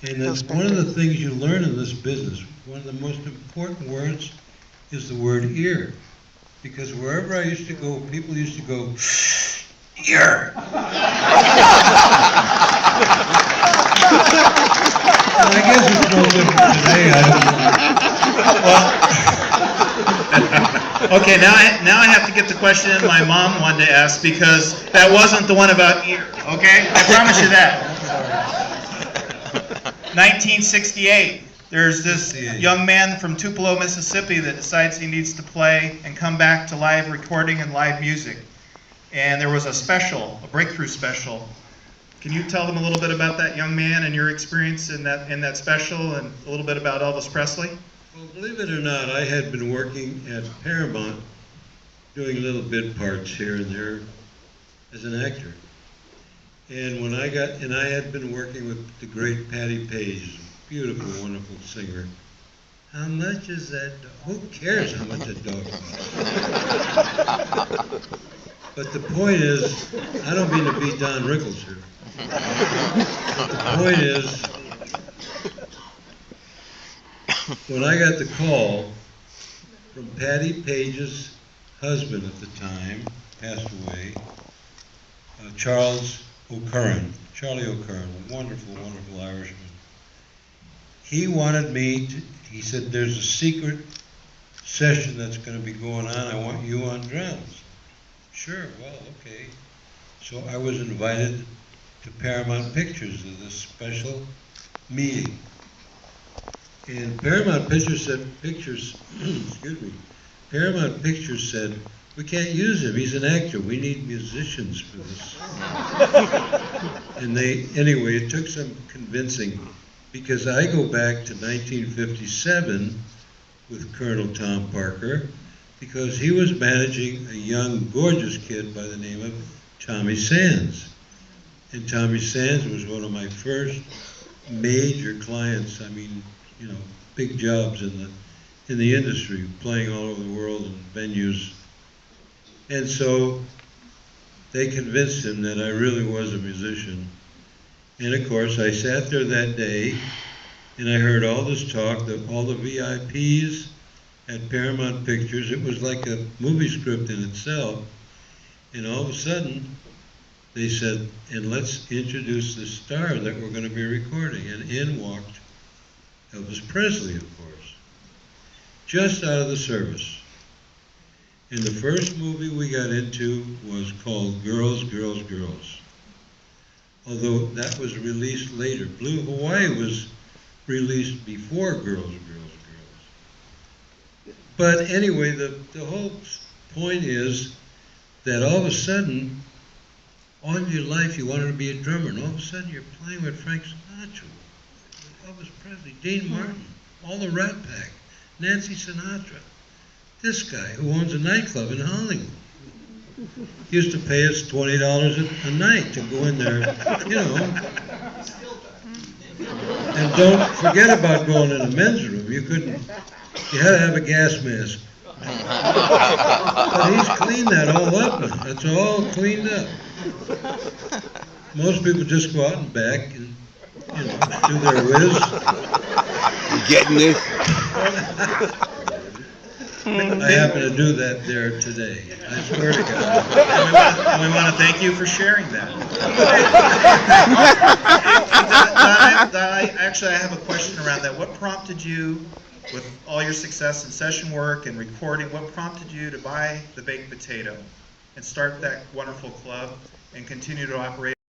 And that's one of the things you learn in this business. One of the most important words is the word ear. Because wherever I used to go, people used to go, ear. And I guess it's no different today, I Well, okay, now I have to get the question in my mom wanted to ask, because that wasn't the one about ear, okay? I promise you that. 1968, there's this young man from Tupelo, Mississippi that decides he needs to play and come back to live recording and live music. And there was a special, a breakthrough special. Can you tell them a little bit about that young man and your experience in that special, and a little bit about Elvis Presley? Well, believe it or not, I had been working at Paramount doing little bit parts here and there as an actor. And when I had been working with the great Patti Page, beautiful, wonderful singer. How much is that dog? Who cares how much that dog costs? But the point is, I don't mean to be Don Rickles here. But the point is, when I got the call from Patti Page's husband at the time, passed away, Charlie O'Curran, a wonderful, wonderful Irishman. He wanted me to, he said, there's a secret session that's going to be going on. I want you on drums. Sure, well, okay. So I was invited to Paramount Pictures to this special meeting. And Paramount Pictures said, excuse me, Paramount Pictures said, we can't use him, he's an actor, we need musicians for this. And anyway, it took some convincing, because I go back to 1957 with Colonel Tom Parker, because he was managing a young, gorgeous kid by the name of Tommy Sands. And Tommy Sands was one of my first major clients. I mean, you know, big jobs in the industry, playing all over the world in venues. And so they convinced him that I really was a musician. And of course, I sat there that day and I heard all this talk, all the VIPs at Paramount Pictures. It was like a movie script in itself. And all of a sudden, they said, and let's introduce the star that we're going to be recording. And in walked Elvis Presley, of course, just out of the service. And the first movie we got into was called Girls, Girls, Girls. Although that was released later. Blue Hawaii was released before Girls, Girls, Girls. But anyway, the whole point is that all of a sudden, all your life you wanted to be a drummer, and all of a sudden you're playing with Frank Sinatra, Elvis Presley, Dean Martin, all the Rat Pack, Nancy Sinatra. This guy who owns a nightclub in Hollywood used to pay us $20 a night to go in there, you know. And don't forget about going in the men's room. You had to have a gas mask. But he's cleaned that all up now. It's all cleaned up. Most people just go out and back and, you know, do their whiz. You getting this? I happen to do that there today. I swear to God. And we want to thank you for sharing that. Actually, I have a question around that. What prompted you, with all your success in session work and recording, what prompted you to buy the baked potato and start that wonderful club and continue to operate